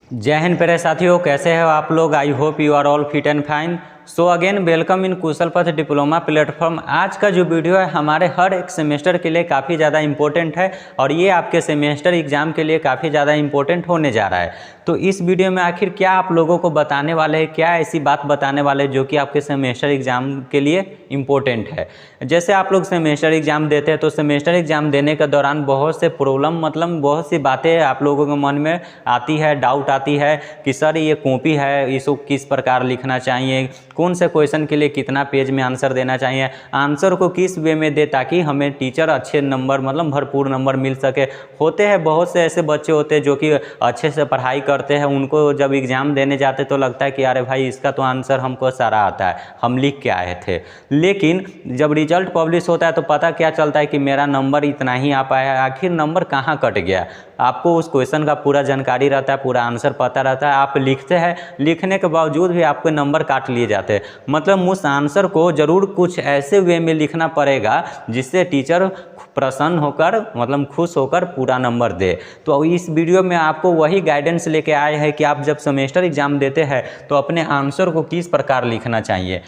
जय हिंद प्यारे साथियों, कैसे हो आप लोग। I hope you are all fit and fine. So again welcome in Kushal Path diploma platform. आज का जो वीडियो है हमारे हर एक सेमेस्टर के लिए काफ़ी ज़्यादा इम्पोर्टेंट है और ये आपके सेमेस्टर एग्ज़ाम के लिए काफ़ी ज़्यादा इम्पोर्टेंट होने जा रहा है। तो इस वीडियो में आखिर क्या आप लोगों को बताने वाले हैं, क्या ऐसी बात बताने वाले हैं जो कि आपके सेमेस्टर एग्ज़ाम के लिए इम्पोर्टेंट है। जैसे आप लोग सेमेस्टर एग्ज़ाम देते हैं तो सेमेस्टर एग्ज़ाम देने के दौरान बहुत से प्रॉब्लम बहुत सी बातें आप लोगों के मन में आती है, डाउट आती है कि सर ये कॉपी है, इसको किस प्रकार लिखना चाहिए, कौन से क्वेश्चन के लिए कितना पेज में आंसर देना चाहिए, आंसर को किस वे में दे ताकि हमें टीचर अच्छे नंबर भरपूर नंबर मिल सके। होते हैं बहुत से ऐसे बच्चे होते हैं जो कि अच्छे से पढ़ाई करते हैं, उनको जब एग्ज़ाम देने जाते तो लगता है कि अरे भाई इसका तो आंसर हमको सारा आता है, हम लिख के आए थे। लेकिन जब रिजल्ट पब्लिश होता है तो पता क्या चलता है कि मेरा नंबर इतना ही आ पाया है। आखिर नंबर कहाँ कट गया। आपको उस क्वेश्चन का पूरा जानकारी रहता है, पूरा आंसर पता रहता है, आप लिखते हैं, लिखने के बावजूद भी आपके नंबर काट लिए जाते हैं। मतलब उस आंसर को ज़रूर कुछ ऐसे वे में लिखना पड़ेगा जिससे टीचर प्रसन्न होकर खुश होकर पूरा नंबर दे। तो इस वीडियो में आपको वही गाइडेंस लेके आए हैं कि आप जब सेमेस्टर एग्ज़ाम देते हैं तो अपने आंसर को किस प्रकार लिखना चाहिए।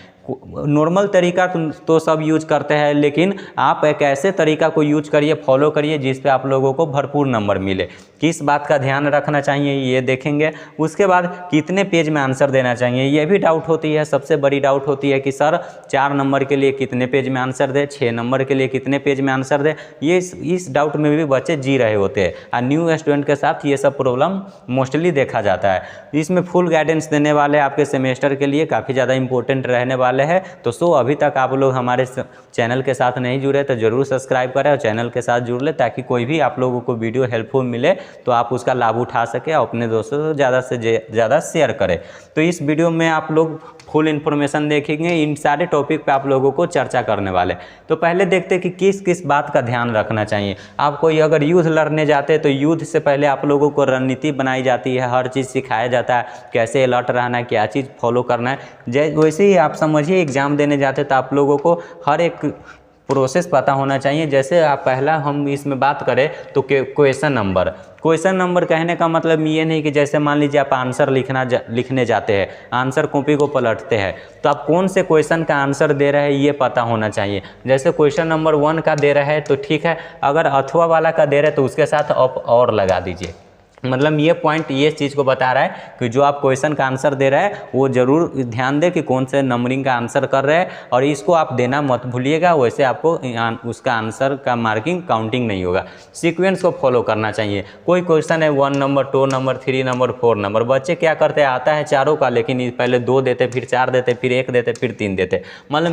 नॉर्मल तरीका तो सब यूज करते हैं, लेकिन आप एक ऐसे तरीका को यूज करिए, फॉलो करिए जिस पे आप लोगों को भरपूर नंबर मिले। किस बात का ध्यान रखना चाहिए ये देखेंगे। उसके बाद कितने पेज में आंसर देना चाहिए ये भी डाउट होती है। सबसे बड़ी डाउट होती है कि सर 4 नंबर के लिए कितने पेज में आंसर दे, 6 नंबर के लिए कितने पेज में आंसर दे। ये इस डाउट में भी बच्चे जी रहे होते हैं और न्यू स्टूडेंट के साथ ये सब प्रॉब्लम मोस्टली देखा जाता है। इसमें फुल गाइडेंस देने वाले आपके सेमेस्टर के लिए काफ़ी ज़्यादा इंपॉर्टेंट रहने वाले है। तो अभी तक आप लोग हमारे चैनल के साथ नहीं जुड़े तो जरूर सब्सक्राइब करें और चैनल के साथ जुड़ ले ताकि कोई भी आप लोगों को वीडियो हेल्पफुल मिले तो आप उसका लाभ उठा सके और अपने दोस्तों को ज़्यादा से ज़्यादा शेयर करें। तो इस वीडियो में आप लोग फुल इन्फॉर्मेशन देखेंगे, इन सारे टॉपिक पे आप लोगों को चर्चा करने वाले। तो पहले देखते हैं कि किस किस बात का ध्यान रखना चाहिए। आप कोई अगर युद्ध लड़ने जाते हैं तो युद्ध से पहले आप लोगों को रणनीति बनाई जाती है, हर चीज़ सिखाया जाता है, कैसे अलर्ट रहना है, क्या चीज़ फॉलो करना है। वैसे ही आप समझिए एग्ज़ाम देने जाते तो आप लोगों को हर एक प्रोसेस पता होना चाहिए। जैसे आप पहला हम इसमें बात करें तो क्वेश्चन नंबर कहने का मतलब ये नहीं कि जैसे मान लीजिए आप आंसर लिखने जाते हैं, आंसर कॉपी को पलटते हैं तो आप कौन से क्वेश्चन का आंसर दे रहे हैं ये पता होना चाहिए। जैसे क्वेश्चन नंबर 1 का दे रहे हैं तो ठीक है, अगर अथवा वाला का दे रहे हैं तो उसके साथ आप और लगा दीजिए। ये पॉइंट ये चीज़ को बता रहा है कि जो आप क्वेश्चन का आंसर दे रहे हैं वो जरूर ध्यान दें कि कौन से नंबरिंग का आंसर कर रहे हैं और इसको आप देना मत भूलिएगा। वैसे आपको उसका आंसर का मार्किंग काउंटिंग नहीं होगा। सीक्वेंस को फॉलो करना चाहिए। कोई क्वेश्चन है 1 नंबर, 2 नंबर, 3 नंबर, 4 नंबर, बच्चे क्या करते हैं, आता है चारों का, लेकिन पहले 2 देते, फिर 4 देते, फिर 1 देते, फिर 3 देते।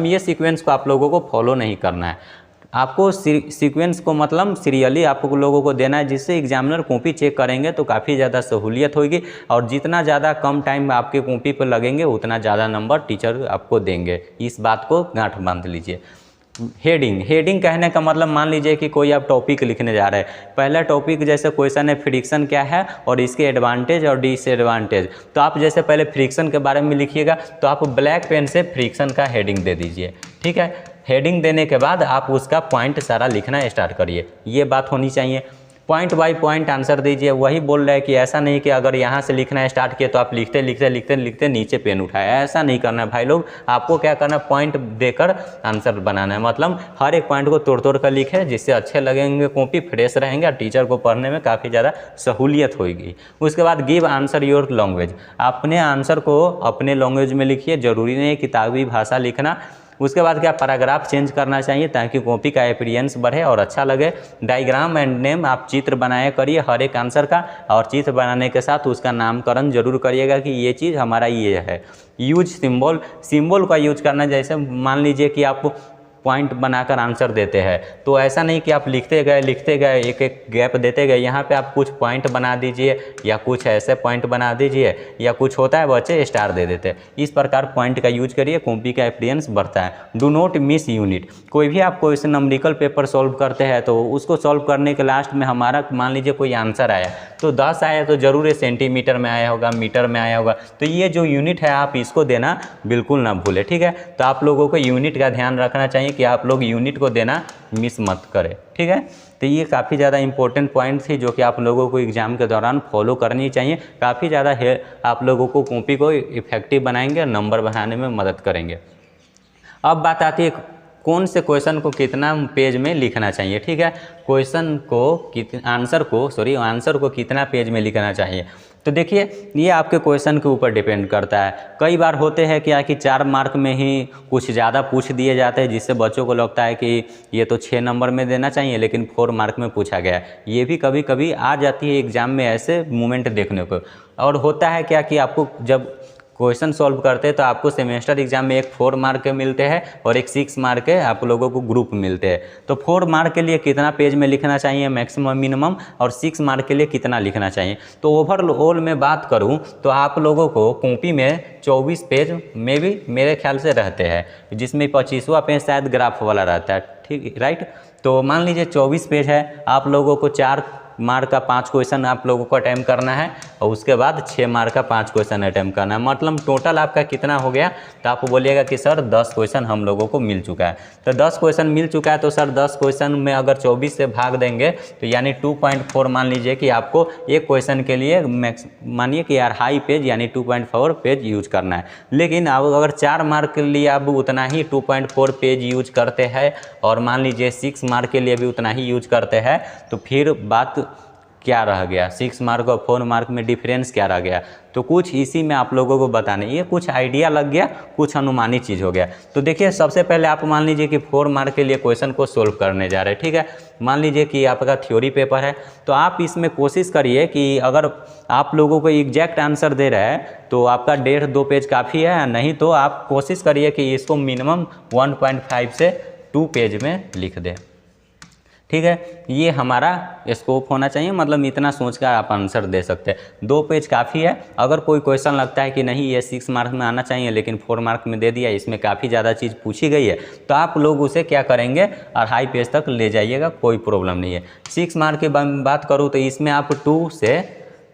ये सीक्वेंस को आप लोगों को फॉलो नहीं करना है। आपको सीक्वेंस को सीरियली आप लोगों को देना है, जिससे एग्जामिनर कॉपी चेक करेंगे तो काफ़ी ज़्यादा सहूलियत होगी और जितना ज़्यादा कम टाइम आपके कॉपी पर लगेंगे उतना ज़्यादा नंबर टीचर आपको देंगे। इस बात को गांठ बांध लीजिए। हेडिंग कहने का मतलब मान लीजिए कि कोई आप टॉपिक लिखने जा रहे हैं। पहला टॉपिक जैसे क्वेश्चन है फ्रिक्शन क्या है और इसके एडवांटेज और डिसएडवांटेज। तो आप जैसे पहले फ्रिक्शन के बारे में लिखिएगा तो आप ब्लैक पेन से फ्रिक्शन का हेडिंग दे दीजिए। ठीक है, हेडिंग देने के बाद आप उसका पॉइंट सारा लिखना स्टार्ट करिए। ये बात होनी चाहिए। पॉइंट बाय पॉइंट आंसर दीजिए। वही बोल रहा है कि ऐसा नहीं कि अगर यहाँ से लिखना स्टार्ट किया तो आप लिखते नीचे पेन उठाए, ऐसा नहीं करना है भाई लोग। आपको क्या करना है, पॉइंट देकर आंसर बनाना है। हर एक पॉइंट को तोड़ तोड़ कर लिखे जिससे अच्छे लगेंगे, कॉपी फ्रेश रहेंगे और टीचर को पढ़ने में काफ़ी ज़्यादा सहूलियत होगी। उसके बाद गिव आंसर योर लैंग्वेज। अपने आंसर को अपने लैंग्वेज में लिखिए, ज़रूरी नहीं किताबी भाषा लिखना। उसके बाद क्या पैराग्राफ चेंज करना चाहिए ताकि कॉपी का अपीयरेंस बढ़े और अच्छा लगे। डायग्राम एंड नेम, आप चित्र बनाया करिए हर एक आंसर का और चित्र बनाने के साथ उसका नामकरण जरूर करिएगा कि ये चीज़ हमारा ये है। यूज सिंबल का यूज करना। जैसे मान लीजिए कि आप पॉइंट बनाकर आंसर देते हैं तो ऐसा नहीं कि आप लिखते गए एक एक गैप देते गए। यहाँ पे आप कुछ पॉइंट बना दीजिए या कुछ ऐसे पॉइंट बना दीजिए या कुछ होता है बच्चे स्टार दे देते हैं। इस प्रकार पॉइंट का यूज करिए, कॉपी का एक्सपीरियंस बढ़ता है। Do not miss unit. कोई भी आप क्वेश्चन नंबरिकल पेपर सॉल्व करते हैं तो उसको सॉल्व करने के लास्ट में हमारा मान लीजिए कोई आंसर आया तो 10 आया तो जरूर सेंटीमीटर में आया होगा, मीटर में आया होगा। तो ये जो यूनिट है आप इसको देना बिल्कुल ना भूलें। ठीक है, तो आप लोगों को यूनिट का ध्यान रखना चाहिए कि आप लोग यूनिट को देना मिस मत करें, ठीक है। तो ये काफ़ी ज़्यादा इंपॉर्टेंट पॉइंट थी जो कि आप लोगों को एग्ज़ाम के दौरान फॉलो करनी चाहिए। काफ़ी ज़्यादा आप लोगों को कॉपी को इफेक्टिव बनाएंगे और नंबर बढ़ाने में मदद करेंगे। अब बात आती है कौन से क्वेश्चन को कितना पेज में लिखना चाहिए, ठीक है। आंसर को कितना पेज में लिखना चाहिए। तो देखिए ये आपके क्वेश्चन के ऊपर डिपेंड करता है। कई बार होते हैं क्या कि 4 मार्क में ही कुछ ज़्यादा पूछ दिए जाते हैं, जिससे बच्चों को लगता है कि ये तो 6 नंबर में देना चाहिए, लेकिन 4 मार्क में पूछा गया है। ये भी कभी कभी आ जाती है एग्ज़ाम में ऐसे मोमेंट देखने को। और होता है क्या कि आपको जब क्वेश्चन सॉल्व करते हैं तो आपको सेमेस्टर एग्जाम में एक 4 मार्क के मिलते हैं और एक 6 मार्क के आप लोगों को ग्रुप मिलते हैं। तो 4 मार्क के लिए कितना पेज में लिखना चाहिए मैक्सिमम मिनिमम, और 6 मार्क के लिए कितना लिखना चाहिए। तो ओवरऑल में बात करूं तो आप लोगों को कॉपी में 24 पेज में भी मेरे ख्याल से रहते हैं, जिसमें 25वां पेज शायद ग्राफ वाला रहता है, ठीक राइट। तो मान लीजिए 24 पेज है, आप लोगों को 4 मार्क का 5 क्वेश्चन आप लोगों को अटैम्प्ट करना है और उसके बाद 6 मार्क का 5 क्वेश्चन अटैम्प्ट करना है। मतलब टोटल आपका कितना हो गया, तो आप बोलिएगा कि सर 10 क्वेश्चन हम लोगों को मिल चुका है। तो 10 क्वेश्चन मिल चुका है तो सर 10 क्वेश्चन में अगर 24 से भाग देंगे तो यानी 2.4 मान लीजिए कि आपको एक क्वेश्चन के लिए मानिए कि यार हाई पेज यानी 2.4 पेज यूज करना है। लेकिन अब अगर 4 मार्क के लिए आप उतना ही 2.4 पेज यूज करते हैं और मान लीजिए 6 मार्क के लिए भी उतना ही यूज करते हैं, तो फिर बात क्या रह गया, 6 मार्क और 4 मार्क में डिफरेंस क्या रह गया। तो कुछ इसी में आप लोगों को बताने, ये कुछ आइडिया लग गया, कुछ अनुमानित चीज़ हो गया। तो देखिए सबसे पहले आप मान लीजिए कि 4 मार्क के लिए क्वेश्चन को सोल्व करने जा रहे हैं, ठीक है। मान लीजिए कि आपका थ्योरी पेपर है, तो आप इसमें कोशिश करिए कि अगर आप लोगों को एग्जैक्ट आंसर दे रहा है तो आपका 1.5-2 पेज काफ़ी है, नहीं तो आप कोशिश करिए कि इसको मिनिमम 1.5 से 2 पेज में लिख दें, ठीक है। ये हमारा स्कोप होना चाहिए, मतलब इतना सोच कर आप आंसर दे सकते हैं। 2 पेज काफ़ी है। अगर कोई क्वेश्चन लगता है कि नहीं ये 6 मार्क में आना चाहिए लेकिन 4 मार्क में दे दिया, इसमें काफ़ी ज़्यादा चीज़ पूछी गई है, तो आप लोग उसे क्या करेंगे 2.5 पेज तक ले जाइएगा, कोई प्रॉब्लम नहीं है। 6 मार्क की बात करूँ तो इसमें आप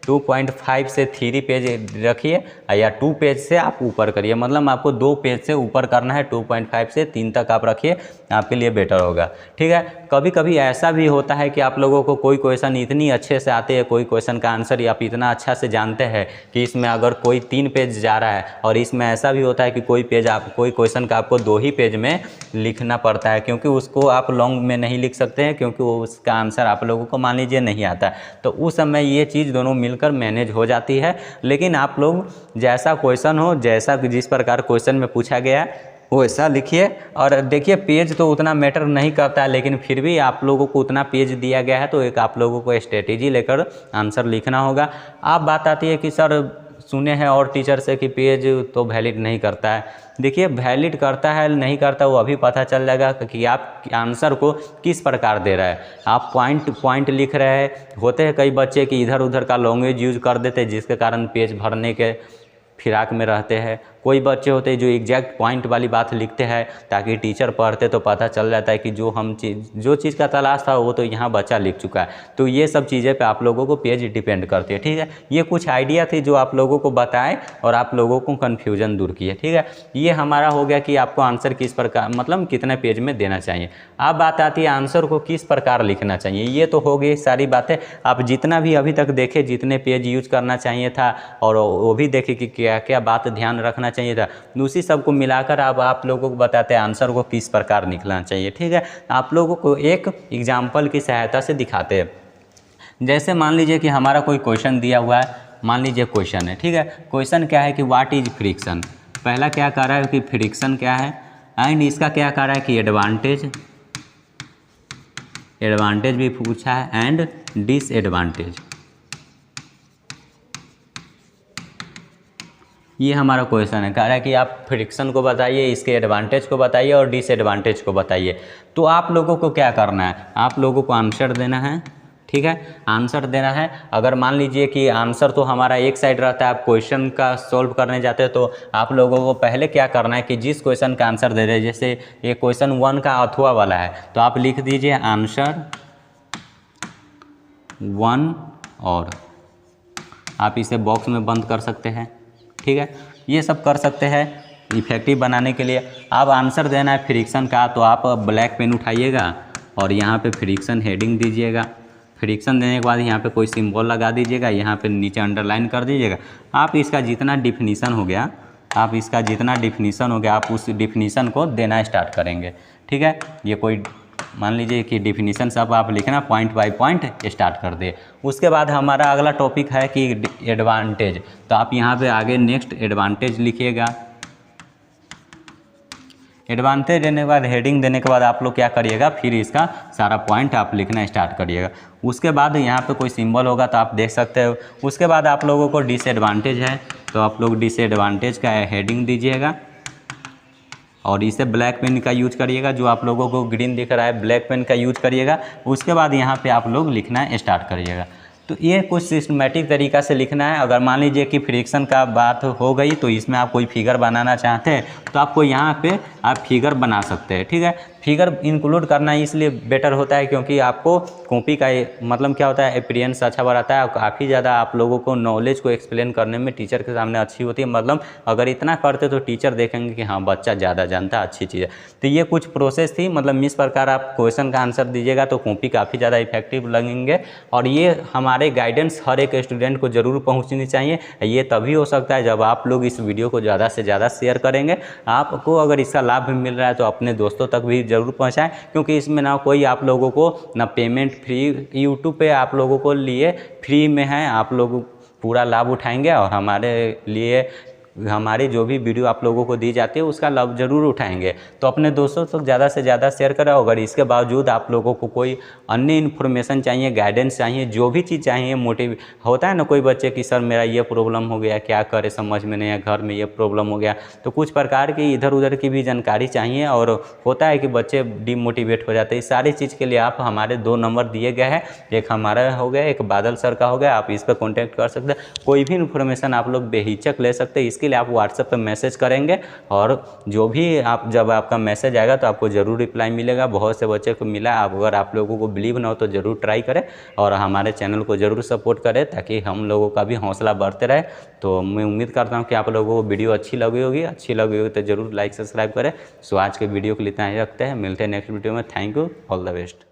2.5 से 3 पेज रखिए या 2 पेज से आप ऊपर करिए, मतलब आपको 2 पेज से ऊपर करना है, 2.5 से 3 तक आप रखिए, आपके लिए बेटर होगा, ठीक है। कभी कभी ऐसा भी होता है कि आप लोगों को कोई क्वेश्चन इतनी अच्छे से आते हैं, कोई क्वेश्चन का आंसर आप इतना अच्छा से जानते हैं कि इसमें अगर कोई 3 पेज जा रहा है, और इसमें ऐसा भी होता है कि कोई क्वेश्चन का आपको 2 ही पेज में लिखना पड़ता है, क्योंकि उसको आप लॉन्ग में नहीं लिख सकते हैं, क्योंकि वो उसका आंसर आप लोगों को मान लीजिए नहीं आता। तो उस समय ये चीज़ दोनों मिलकर मैनेज हो जाती है। लेकिन आप लोग जैसा क्वेश्चन हो, जैसा जिस प्रकार क्वेश्चन में पूछा गया वैसा लिखिए। और देखिए पेज तो उतना मैटर नहीं करता है, लेकिन फिर भी आप लोगों को उतना पेज दिया गया है तो एक आप लोगों को स्ट्रेटेजी लेकर आंसर लिखना होगा। अब बात आती है कि सर सुने हैं और टीचर से कि पेज तो वैलिड नहीं करता है। देखिए वैलिड करता है नहीं करता वो अभी पता चल जाएगा कि आप आंसर को किस प्रकार दे रहे हैं। आप पॉइंट लिख रहे हैं, होते हैं कई बच्चे कि इधर उधर का लैंग्वेज यूज कर देते हैं, जिसके कारण पेज भरने के फिराक में रहते हैं। कोई बच्चे होते हैं जो एग्जैक्ट पॉइंट वाली बात लिखते हैं, ताकि टीचर पढ़ते तो पता चल जाता है कि जो चीज़ का तलाश था वो तो यहाँ बच्चा लिख चुका है। तो ये सब चीज़ें पे आप लोगों को पेज डिपेंड करती है, ठीक है। ये कुछ आइडिया थी जो आप लोगों को बताएं और आप लोगों को कन्फ्यूजन दूर किए, ठीक है। ये हमारा हो गया कि आपको आंसर किस प्रकार, मतलब कितने पेज में देना चाहिए। अब बात आती है आंसर को किस प्रकार लिखना चाहिए। ये तो हो गई सारी बातें। आप जितना भी अभी तक देखे, जितने पेज यूज करना चाहिए था और वो भी देखे कि क्या क्या बात ध्यान रखना चाहिए था, उसी सब को मिलाकर अब आप लोगों को बताते हैं आंसर को किस प्रकार निकलना चाहिए, ठीक है। आप लोगों को एक एग्जाम्पल की सहायता से दिखाते हैं। जैसे मान लीजिए कि हमारा कोई क्वेश्चन दिया हुआ है, मान लीजिए क्वेश्चन है, ठीक है। क्वेश्चन क्या है कि व्हाट इज फ्रिक्शन। पहला क्या कह रहा है कि फ्रिक्शन क्या है, एंड इसका क्या कह रहा है कि एडवांटेज भी पूछा है एंड डिसएडवांटेज। ये हमारा क्वेश्चन है, कह रहा है कि आप फ्रिक्शन को बताइए, इसके एडवांटेज को बताइए और डिसएडवांटेज को बताइए। तो आप लोगों को क्या करना है, आप लोगों को आंसर देना है, ठीक है। आंसर देना है। अगर मान लीजिए कि आंसर तो हमारा एक साइड रहता है, आप क्वेश्चन का सॉल्व करने जाते हैं, तो आप लोगों को पहले क्या करना है कि जिस क्वेश्चन का आंसर दे रहे हैं, जैसे ये क्वेश्चन 1 का अथवा वाला है, तो आप लिख दीजिए आंसर 1 और आप इसे बॉक्स में बंद कर सकते हैं, ठीक है। ये सब कर सकते हैं। इफेक्टिव बनाने के लिए आप आंसर देना है फ्रिक्शन का, तो आप ब्लैक पेन उठाइएगा और यहाँ पे फ्रिक्शन हेडिंग दीजिएगा। फ्रिक्शन देने के बाद यहाँ पे कोई सिंबल लगा दीजिएगा, यहाँ पे नीचे अंडरलाइन कर दीजिएगा। आप इसका जितना डिफिनीसन हो गया, आप उस डिफिनीसन को देना स्टार्ट करेंगे। ठीक है, ये कोई मान लीजिए कि डिफिनीसन सब आप लिखना पॉइंट बाय पॉइंट स्टार्ट कर दे। उसके बाद हमारा अगला टॉपिक है कि एडवांटेज, तो आप यहाँ पे आगे नेक्स्ट एडवांटेज लिखिएगा। एडवांटेज देने के बाद हेडिंग देने के बाद आप लोग क्या करिएगा, फिर इसका सारा पॉइंट आप लिखना स्टार्ट करिएगा। उसके बाद यहाँ पे कोई सिंबल होगा तो आप देख सकते हो। उसके बाद आप लोगों को डिसएडवांटेज है, तो आप लोग डिसएडवांटेज का हेडिंग दीजिएगा और इसे ब्लैक पेन का यूज करिएगा। जो आप लोगों को ग्रीन दिख रहा है ब्लैक पेन का यूज करिएगा। उसके बाद यहाँ पे आप लोग लिखना स्टार्ट करिएगा। तो ये कुछ सिस्टमेटिक तरीका से लिखना है। अगर मान लीजिए कि फ्रिक्शन का बात हो गई तो इसमें आप कोई फिगर बनाना चाहते हैं तो आपको यहाँ पे आप फिगर बना सकते हैं। ठीक है, फिगर इंक्लूड करना इसलिए बेटर होता है क्योंकि आपको कॉपी का मतलब क्या होता है, अपीयरेंस अच्छा बढ़ाता है और काफ़ी ज़्यादा आप लोगों को नॉलेज को एक्सप्लेन करने में टीचर के सामने अच्छी होती है। मतलब अगर इतना करते तो टीचर देखेंगे कि हाँ बच्चा ज़्यादा जानता है, अच्छी चीज़ है। तो ये कुछ प्रोसेस थी, मतलब इस प्रकार आप क्वेश्चन का आंसर दीजिएगा तो कॉपी काफ़ी ज़्यादा इफेक्टिव लगेंगे। और ये हमारे गाइडेंस हर एक स्टूडेंट को ज़रूर पहुँचनी चाहिए। ये तभी हो सकता है जब आप लोग इस वीडियो को ज़्यादा से ज़्यादा शेयर करेंगे। आपको अगर इसका लाभ भी मिल रहा है तो अपने दोस्तों तक भी ज़रूर पहुंचाएं, क्योंकि इसमें ना कोई आप लोगों को ना पेमेंट, फ्री यूट्यूब पे आप लोगों को लिए फ्री में है। आप लोग पूरा लाभ उठाएंगे और हमारे लिए हमारी जो भी वीडियो आप लोगों को दी जाती है उसका लाभ जरूर उठाएंगे। तो अपने दोस्तों तक ज़्यादा से ज़्यादा शेयर करें। अगर इसके बावजूद आप लोगों को कोई अन्य इन्फॉर्मेशन चाहिए, गाइडेंस चाहिए, जो भी चीज़ चाहिए, मोटिव होता है ना कोई बच्चे की सर मेरा ये प्रॉब्लम हो गया, क्या करे समझ में नहीं है, घर में ये प्रॉब्लम हो गया, तो कुछ प्रकार की इधर उधर की भी जानकारी चाहिए। और होता है कि बच्चे डिमोटिवेट हो जाते हैं। इस सारी चीज़ के लिए आप हमारे 2 नंबर दिए गए हैं, एक हमारा हो गया, एक बादल सर का हो गया। आप इस पर कॉन्टैक्ट कर सकते हैं, कोई भी इन्फॉर्मेशन आप लोग बेहिचक ले सकते हैं। इसके लिए आप व्हाट्सएप पे मैसेज करेंगे और जो भी आप जब आपका मैसेज आएगा तो आपको ज़रूर रिप्लाई मिलेगा। बहुत से बच्चे को मिला। अगर आप लोगों को बिलीव ना हो तो ज़रूर ट्राई करें और हमारे चैनल को ज़रूर सपोर्ट करें ताकि हम लोगों का भी हौसला बढ़ते रहे। तो मैं उम्मीद करता हूँ कि आप लोगों को वीडियो अच्छी लगी होगी तो ज़रूर लाइक सब्सक्राइब करें। सो आज के वीडियो के लिए इतना ही रखते हैं, मिलते हैं नेक्स्ट वीडियो में। Thank you, all the best.